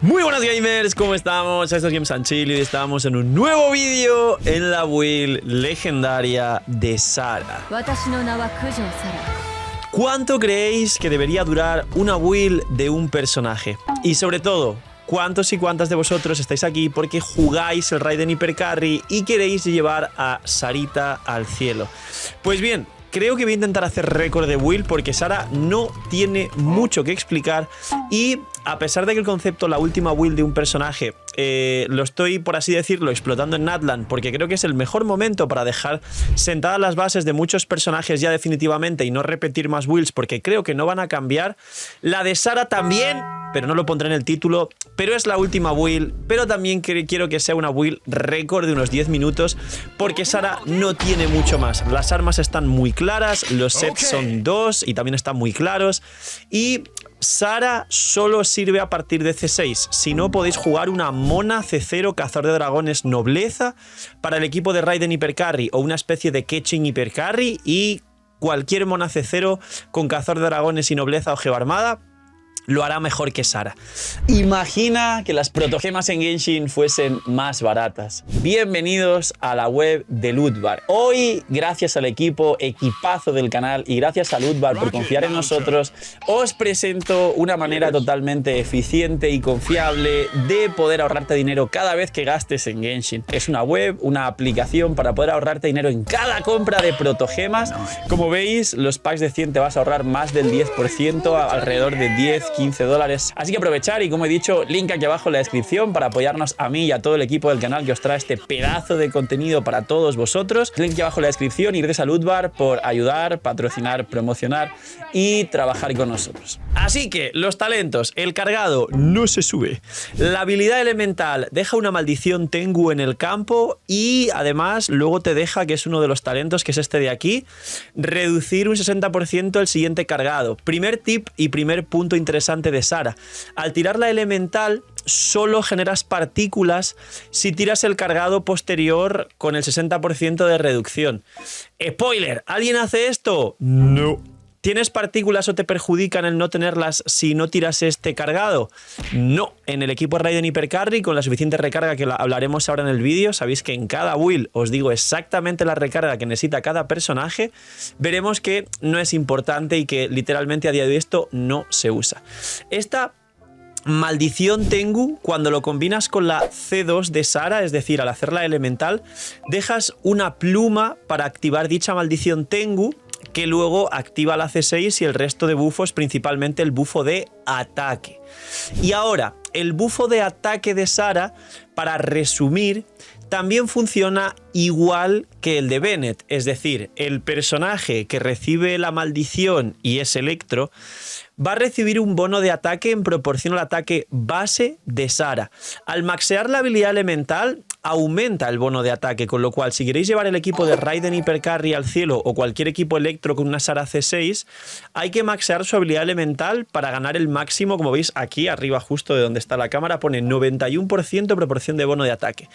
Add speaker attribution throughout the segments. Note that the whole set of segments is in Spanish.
Speaker 1: Muy buenas gamers, ¿cómo estamos? Esto es Games and Chill y hoy estamos en un nuevo vídeo en la build legendaria de Sara. ¿Cuánto creéis que debería durar una build de un personaje? Y sobre todo, ¿cuántos y cuántas de vosotros estáis aquí porque jugáis el Raiden Hyper Carry y queréis llevar a Sarita al cielo? Pues bien, creo que voy a intentar hacer récord de build porque Sara no tiene mucho que explicar y a pesar de que el concepto, la última build de un personaje, lo estoy, por así decirlo, explotando en Natlan porque creo que es el mejor momento para dejar sentadas las bases de muchos personajes ya definitivamente y no repetir más builds porque creo que no van a cambiar. La de Sara también, pero no lo pondré en el título, pero es la última build, pero también quiero que sea una build récord de unos 10 minutos porque Sara no tiene mucho más. Las armas están muy claras, los sets son 2 y también están muy claros y Sara solo sirve a partir de C6, si no podéis jugar una mona C0 cazador de dragones nobleza para el equipo de Raiden Hyper Carry o una especie de Keqing Hyper Carry y cualquier mona C0 con cazador de dragones y nobleza o geo armada lo hará mejor que Sara. Imagina que las protogemas en Genshin fuesen más baratas. Bienvenidos a la web de Lootbar. Hoy, gracias al equipazo del canal y gracias a Lootbar por confiar en nosotros, os presento una manera totalmente eficiente y confiable de poder ahorrarte dinero cada vez que gastes en Genshin. Es una web, una aplicación para poder ahorrarte dinero en cada compra de protogemas. Como veis, los packs de 100 te vas a ahorrar más del 10%, alrededor de 10, 15 dólares. Así que aprovechar y como he dicho, link aquí abajo en la descripción para apoyarnos a mí y a todo el equipo del canal que os trae este pedazo de contenido para todos vosotros. Link aquí abajo en la descripción y gracias a Lootbar por ayudar, patrocinar, promocionar y trabajar con nosotros. Así que los talentos, el cargado no se sube. La habilidad elemental deja una maldición Tengu en el campo y además luego te deja, que es uno de los talentos, que es este de aquí, reducir un 60% el siguiente cargado. Primer tip y primer punto interesante de Sara. Al tirar la elemental solo generas partículas si tiras el cargado posterior con el 60% de reducción. Spoiler, ¿alguien hace esto? No. ¿Tienes partículas o te perjudican el no tenerlas si no tiras este cargado? No. En el equipo Raiden Hyper Carry, con la suficiente recarga que hablaremos ahora en el vídeo, sabéis que en cada build os digo exactamente la recarga que necesita cada personaje, veremos que no es importante y que literalmente a día de hoy esto no se usa. Esta maldición Tengu, cuando lo combinas con la C2 de Sara, es decir, al hacer la elemental, dejas una pluma para activar dicha maldición Tengu, que luego activa la C6 y el resto de bufos, principalmente el bufo de ataque. Y ahora, el bufo de ataque de Sara, para resumir, también funciona igual que el de Bennett, es decir, el personaje que recibe la maldición y es Electro va a recibir un bono de ataque en proporción al ataque base de Sara. Al maxear la habilidad elemental, aumenta el bono de ataque, con lo cual si queréis llevar el equipo de Raiden Hyper Carry al cielo o cualquier equipo Electro con una Sara C6, hay que maxear su habilidad elemental para ganar el máximo. Como veis aquí arriba justo de donde está la cámara pone 91% proporción de bono de ataque.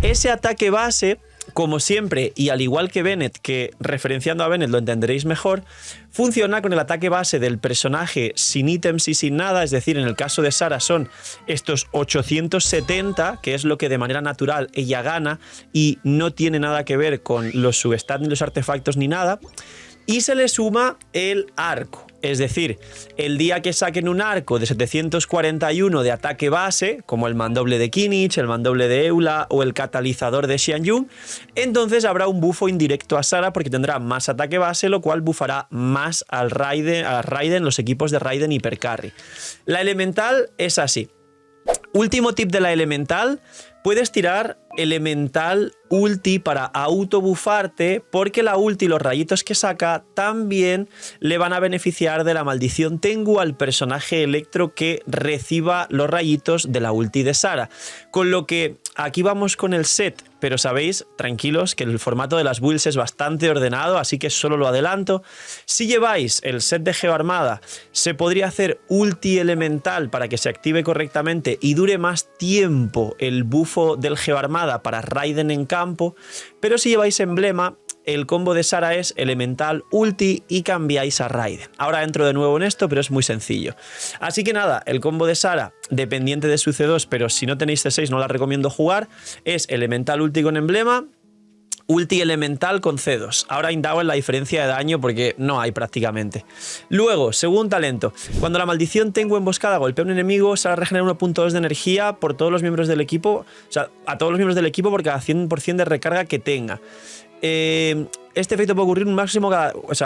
Speaker 1: Ese ataque base, como siempre, y al igual que Bennett, que referenciando a Bennett lo entenderéis mejor, funciona con el ataque base del personaje sin ítems y sin nada, es decir, en el caso de Sara son estos 870, que es lo que de manera natural ella gana y no tiene nada que ver con los substats ni los artefactos ni nada. Y se le suma el arco, es decir, el día que saquen un arco de 741 de ataque base, como el mandoble de Kinich, el mandoble de Eula o el catalizador de Xianyun, entonces habrá un bufo indirecto a Sara porque tendrá más ataque base, lo cual bufará más a Raiden, los equipos de Raiden Hyper Carry. La elemental es así. Último tip de la elemental, puedes tirar elemental ulti para autobufarte porque la ulti y los rayitos que saca también le van a beneficiar de la maldición Tengu al personaje Electro que reciba los rayitos de la ulti de Sara. Con lo que aquí vamos con el set, pero sabéis, tranquilos, que el formato de las builds es bastante ordenado, así que solo lo adelanto. Si lleváis el set de Geo Armada, se podría hacer ulti elemental para que se active correctamente y dure más tiempo el bufo del Geo Armada para Raiden en campo, pero si lleváis emblema, el combo de Sara es elemental ulti y cambiáis a Raiden. Ahora entro de nuevo en esto, pero es muy sencillo. Así que nada, el combo de Sara, dependiente de su C2, pero si no tenéis C6 no la recomiendo jugar, es elemental ulti con emblema, ulti elemental con C2. Ahora indago en la diferencia de daño porque no hay prácticamente. Luego, segundo talento. Cuando la maldición Tengu emboscada golpea a un enemigo, Sara regenera 1.2 de energía por todos los miembros del equipo. O sea, a todos los miembros del equipo por cada 100% de recarga que tenga. Este efecto puede ocurrir un máximo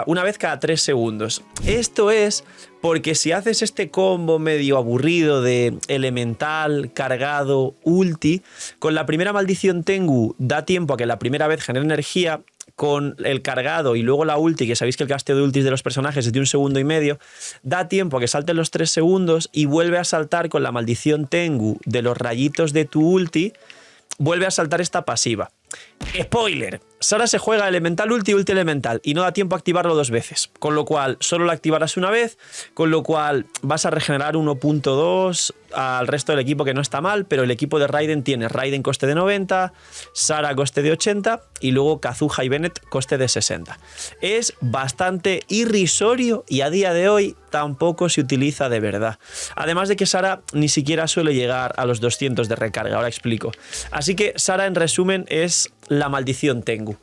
Speaker 1: una vez cada 3 segundos. Esto es porque si haces este combo medio aburrido de elemental, cargado, ulti, con la primera maldición Tengu da tiempo a que la primera vez genere energía. Con el cargado y luego la ulti, que sabéis que el casteo de ultis de los personajes es de 1,5 segundos, da tiempo a que salten los 3 segundos y vuelve a saltar con la maldición Tengu de los rayitos de tu ulti, vuelve a saltar esta pasiva. Spoiler, Sara se juega elemental ulti, ulti elemental y no da tiempo a activarlo 2 veces, con lo cual solo lo activarás una vez, con lo cual vas a regenerar 1.2 al resto del equipo, que no está mal, pero el equipo de Raiden tiene Raiden coste de 90, Sara coste de 80 y luego Kazuha y Bennett coste de 60. Es bastante irrisorio y a día de hoy tampoco se utiliza de verdad. Además de que Sara ni siquiera suele llegar a los 200 de recarga, ahora explico. Así que Sara, en resumen, es la maldición Tengu.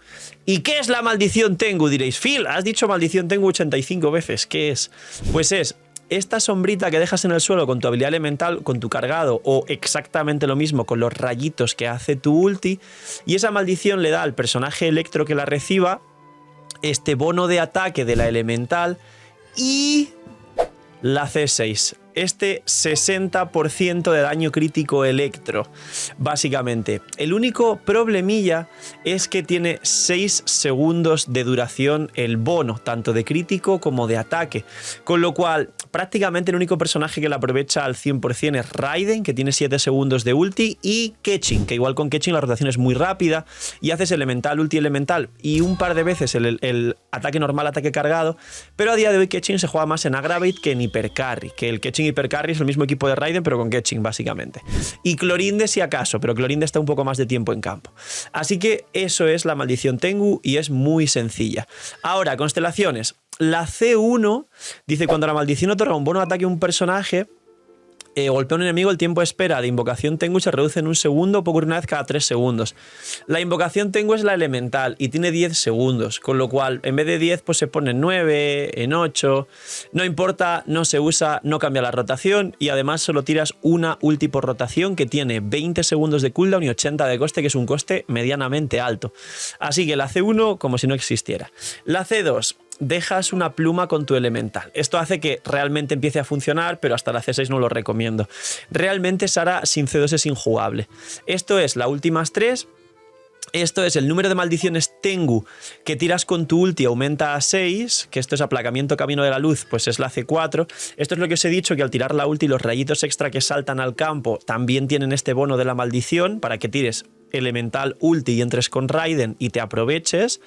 Speaker 1: ¿Y qué es la maldición Tengu? Diréis, Phil, has dicho maldición Tengu 85 veces. ¿Qué es? Pues es esta sombrita que dejas en el suelo con tu habilidad elemental, con tu cargado, o exactamente lo mismo con los rayitos que hace tu ulti, y esa maldición le da al personaje electro que la reciba este bono de ataque de la elemental y la C6. Este 60% de daño crítico electro, básicamente. El único problemilla es que tiene 6 segundos de duración el bono, tanto de crítico como de ataque. Con lo cual, prácticamente el único personaje que la aprovecha al 100% es Raiden, que tiene 7 segundos de ulti, y Keqing, que igual con Keqing la rotación es muy rápida, y haces elemental, ulti elemental, y un par de veces el ataque normal, ataque cargado, pero a día de hoy Keqing se juega más en Aggravate que en Hypercarry, que el Keqing Hypercarry es el mismo equipo de Raiden, pero con Keqing, básicamente. Y Clorinde si acaso, pero Clorinde está un poco más de tiempo en campo. Así que eso es la maldición Tengu y es muy sencilla. Ahora, constelaciones. La C1 dice: cuando la maldición otorga un bono de ataque a un personaje, golpea a un enemigo, el tiempo de espera de invocación Tengu se reduce en 1 segundo, puede ocurrir una vez cada 3 segundos. La invocación Tengu es la elemental y tiene 10 segundos, con lo cual en vez de 10 pues se pone en 9, en 8, no importa, no se usa, no cambia la rotación y además solo tiras una ulti por rotación que tiene 20 segundos de cooldown y 80 de coste, que es un coste medianamente alto. Así que la C1 como si no existiera. La C2, dejas una pluma con tu elemental. Esto hace que realmente empiece a funcionar, pero hasta la C6 no lo recomiendo. Realmente Sara sin C2 es injugable. Esto es la ulti más 3. Esto es el número de maldiciones Tengu que tiras con tu ulti aumenta a 6, que esto es aplacamiento camino de la luz, pues es la C4. Esto es lo que os he dicho, que al tirar la ulti los rayitos extra que saltan al campo también tienen este bono de la maldición para que tires elemental ulti y entres con Raiden y te aproveches.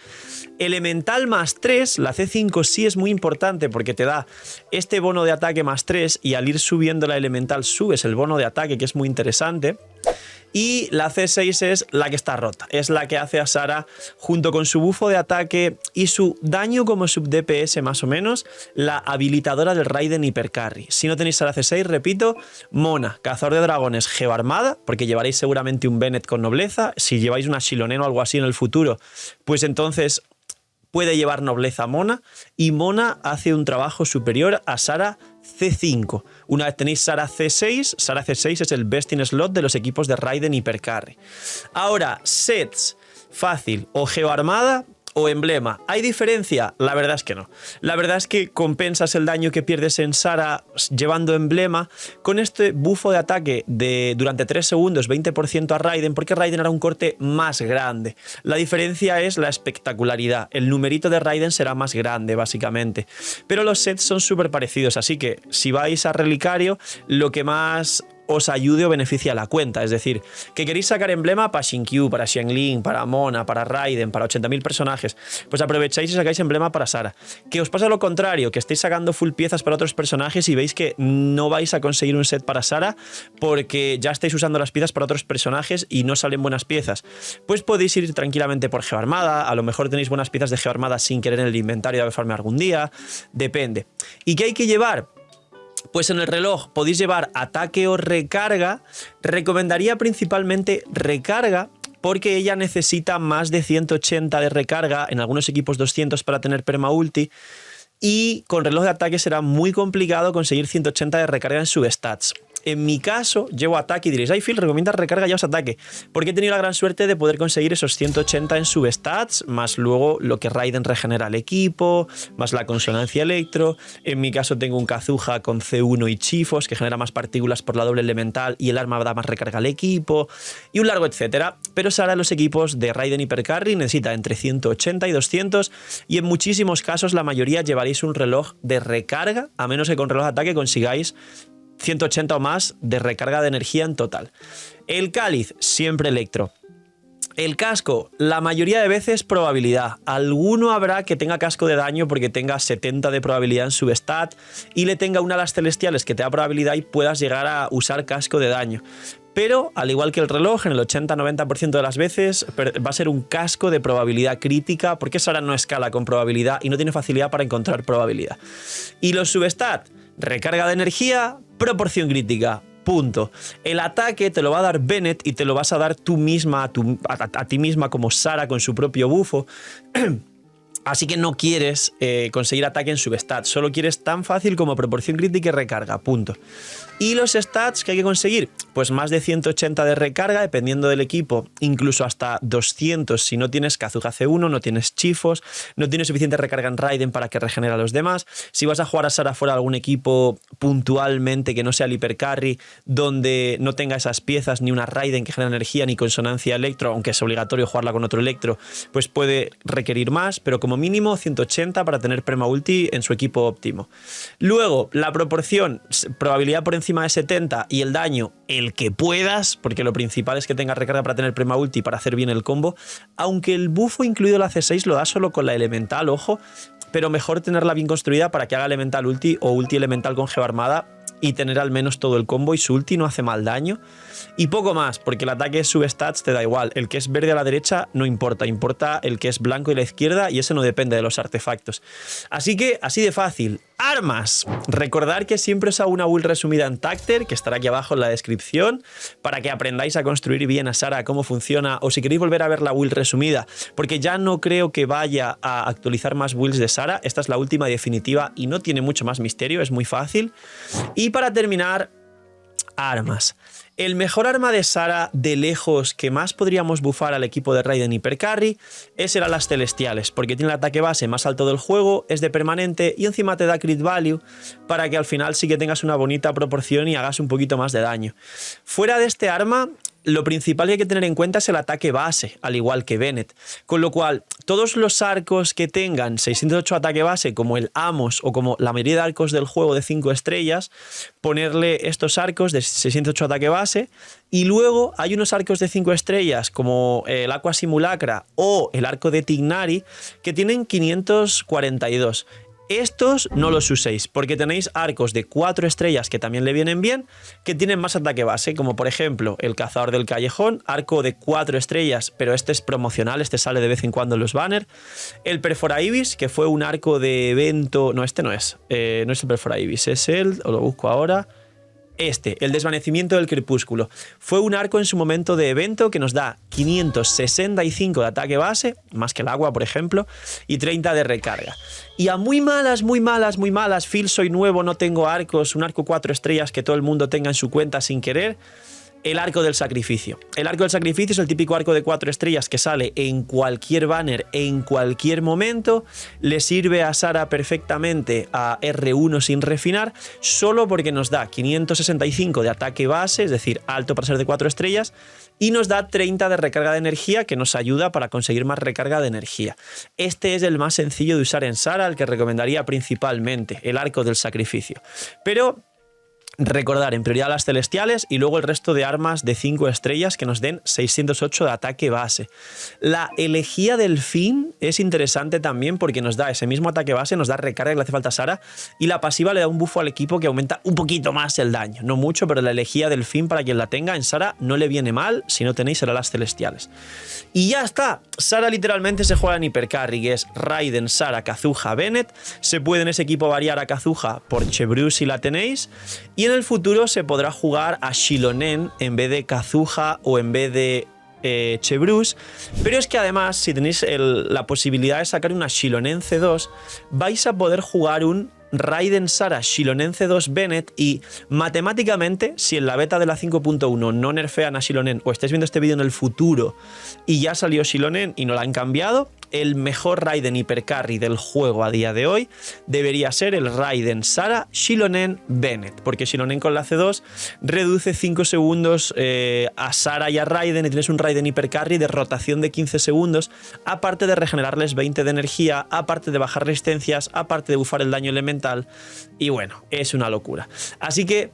Speaker 1: Elemental más 3, la C5 sí es muy importante porque te da este bono de ataque más 3 y al ir subiendo la elemental subes el bono de ataque, que es muy interesante. Y la C6 es la que está rota, es la que hace a Sara, junto con su bufo de ataque y su daño como sub DPS más o menos, la habilitadora del Raiden Hypercarry. Si no tenéis Sara C6, repito, Mona, cazador de dragones, geoarmada, porque llevaréis seguramente un Bennett con nobleza. Si lleváis una Shilonen o algo así en el futuro, pues entonces puede llevar nobleza Mona, y Mona hace un trabajo superior a Sara C5. Una vez tenéis Sara C6 es el best in slot de los equipos de Raiden Hypercarry. Ahora, sets, fácil, o geoarmada o emblema. ¿Hay diferencia? La verdad es que no. La verdad es que compensas el daño que pierdes en Sara llevando emblema con este bufo de ataque de durante 3 segundos, 20% a Raiden, porque Raiden hará un corte más grande. La diferencia es la espectacularidad. El numerito de Raiden será más grande, básicamente. Pero los sets son súper parecidos, así que si vais a Relicario, lo que más os ayude o beneficie a la cuenta. Es decir, que queréis sacar emblema para Xingqiu, para Xiangling, para Mona, para Raiden, para 80.000 personajes, pues aprovecháis y sacáis emblema para Sara. Que os pasa lo contrario, que estéis sacando full piezas para otros personajes y veis que no vais a conseguir un set para Sara porque ya estáis usando las piezas para otros personajes y no salen buenas piezas. Pues podéis ir tranquilamente por Geoarmada, a lo mejor tenéis buenas piezas de Geoarmada sin querer en el inventario de farmear algún día, depende. ¿Y qué hay que llevar? Pues en el reloj podéis llevar ataque o recarga. Recomendaría principalmente recarga porque ella necesita más de 180 de recarga, en algunos equipos 200 para tener perma ulti, y con reloj de ataque será muy complicado conseguir 180 de recarga en substats. En mi caso, llevo ataque y diréis, ay Phil, recomiendas recarga, llevas ataque. Porque he tenido la gran suerte de poder conseguir esos 180 en substats, más luego lo que Raiden regenera al equipo, más la consonancia electro. En mi caso tengo un Kazuha con C1 y Chifos, que genera más partículas por la doble elemental y el arma da más recarga al equipo, y un largo etcétera. Pero Sara en los equipos de Raiden Hypercarry necesita entre 180 y 200, y en muchísimos casos la mayoría llevaréis un reloj de recarga, a menos que con reloj de ataque consigáis 180 o más de recarga de energía en total. El cáliz, siempre electro. El casco, la mayoría de veces probabilidad. Alguno habrá que tenga casco de daño porque tenga 70 de probabilidad en su stat y le tenga una de las celestiales que te da probabilidad y puedas llegar a usar casco de daño. Pero, al igual que el reloj, en el 80-90% de las veces va a ser un casco de probabilidad crítica porque Sara no escala con probabilidad y no tiene facilidad para encontrar probabilidad. Y los substat, recarga de energía, proporción crítica. Punto. El ataque te lo va a dar Bennett y te lo vas a dar tú misma, a ti misma como Sara con su propio bufo. Así que no quieres conseguir ataque en substat, solo quieres tan fácil como proporción crítica y recarga, punto. ¿Y los stats que hay que conseguir? Pues más de 180 de recarga, dependiendo del equipo, incluso hasta 200 si no tienes Kazuha C1, no tienes Chifos, no tienes suficiente recarga en Raiden para que regenere a los demás. Si vas a jugar a Sara fuera de algún equipo puntualmente que no sea el Hypercarry, donde no tenga esas piezas, ni una Raiden que genera energía, ni consonancia electro, aunque es obligatorio jugarla con otro electro, pues puede requerir más, pero como mínimo 180 para tener perma ulti en su equipo óptimo. Luego, la proporción, probabilidad por encima de 70 y el daño, el que puedas, porque lo principal es que tengas recarga para tener perma ulti para hacer bien el combo, aunque el bufo incluido la C6 lo da solo con la elemental, ojo, pero mejor tenerla bien construida para que haga elemental ulti o ulti elemental con geoarmada y tener al menos todo el combo, y su ulti no hace mal daño. Y poco más, porque el ataque substats te da igual. El que es verde a la derecha no importa, importa el que es blanco y la izquierda, y eso no depende de los artefactos. Así que, así de fácil. Armas. Recordad que siempre os hago una build resumida en Tacter, que estará aquí abajo en la descripción, para que aprendáis a construir bien a Sara, cómo funciona, o si queréis volver a ver la build resumida, porque ya no creo que vaya a actualizar más builds de Sara. Esta es la última y definitiva y no tiene mucho más misterio, es muy fácil. Y para terminar, armas. El mejor arma de Sara de lejos que más podríamos bufar al equipo de Raiden Hypercarry eran las celestiales, porque tiene el ataque base más alto del juego, es de permanente y encima te da crit value para que al final sí que tengas una bonita proporción y hagas un poquito más de daño. Fuera de este arma, lo principal que hay que tener en cuenta es el ataque base, al igual que Bennett. Con lo cual, todos los arcos que tengan 608 ataque base, como el Amos o como la mayoría de arcos del juego de 5 estrellas, ponerle estos arcos de 608 ataque base. Y luego hay unos arcos de 5 estrellas, como el Aqua Simulacra o el arco de Tignari, que tienen 542. Estos no los uséis, porque tenéis arcos de 4 estrellas que también le vienen bien, que tienen más ataque base, como por ejemplo el Cazador del Callejón, arco de 4 estrellas, pero este es promocional, este sale de vez en cuando en los banners. El Perfora Ibis, que fue un arco de evento... No, este no es el Perfora Ibis, es el... Os lo busco ahora... el Desvanecimiento del Crepúsculo. Fue un arco en su momento de evento que nos da 565 de ataque base, más que el agua, por ejemplo, y 30 de recarga. Y a muy malas, Phil, soy nuevo, no tengo arcos, un arco 4 estrellas que todo el mundo tenga en su cuenta sin querer, el Arco del Sacrificio. El Arco del Sacrificio es el típico arco de 4 estrellas que sale en cualquier banner, en cualquier momento. Le sirve a Sara perfectamente a R1 sin refinar, solo porque nos da 565 de ataque base, es decir, alto para ser de 4 estrellas, y nos da 30 de recarga de energía, que nos ayuda para conseguir más recarga de energía. Este es el más sencillo de usar en Sara, el que recomendaría principalmente, el Arco del Sacrificio. Pero Recordar, en prioridad las celestiales y luego el resto de armas de 5 estrellas que nos den 608 de ataque base. La elegía delfín es interesante también porque nos da ese mismo ataque base, nos da recarga que le hace falta a Sara, y la pasiva le da un buffo al equipo que aumenta un poquito más el daño. No mucho, pero la elegía delfín, para quien la tenga, en Sara no le viene mal. Si no tenéis, será las celestiales. Y ya está. Sara literalmente se juega en hipercarry, que es Raiden, Sara, Kazuha, Bennett. Se puede en ese equipo variar a Kazuha por Chevreuse si la tenéis. Y en el futuro se podrá jugar a Xilonen en vez de Kazuha o en vez de Chevreuse. Pero es que además, si tenéis la posibilidad de sacar una Xilonen C2, vais a poder jugar un Raiden, Sara, Xilonen C2, Bennett, y matemáticamente, si en la beta de la 5.1 no nerfean a Xilonen o estáis viendo este vídeo en el futuro y ya salió Xilonen y no la han cambiado, el mejor Raiden hipercarry del juego a día de hoy debería ser el Raiden, Sara, Xilonen, Bennett, porque Xilonen con la C2 reduce 5 segundos a Sara y a Raiden, y tienes un Raiden hipercarry de rotación de 15 segundos, aparte de regenerarles 20 de energía, aparte de bajar resistencias, aparte de bufar el daño elemental. Y bueno, es una locura. Así que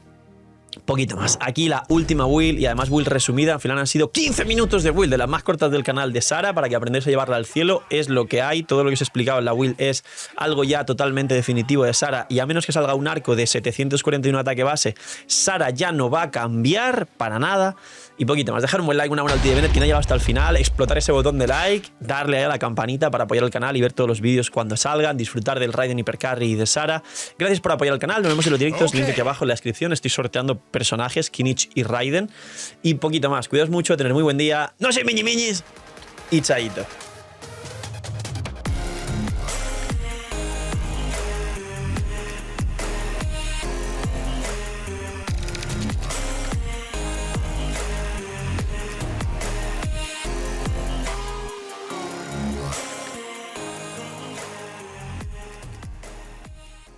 Speaker 1: poquito más. Aquí la última build, y además build resumida. Al final han sido 15 minutos de build, de las más cortas del canal de Sara, para que aprendáis a llevarla al cielo. Es lo que hay. Todo lo que os he explicado en la build es algo ya totalmente definitivo de Sara, y a menos que salga un arco de 741 ataque base, Sara ya no va a cambiar para nada. Y poquito más. Dejar un buen like, una buena ulti de Bennett, quien ha llegado hasta el final, explotar ese botón de like, darle ahí a la campanita para apoyar el canal y ver todos los vídeos cuando salgan, disfrutar del Raiden hipercarry y de Sara. Gracias por apoyar el canal, nos vemos en los directos, link aquí abajo en la descripción. Estoy sorteando personajes, Kinich y Raiden. Y poquito más. Cuidaos mucho, tener muy buen día. No soy miñi miñis y chaito.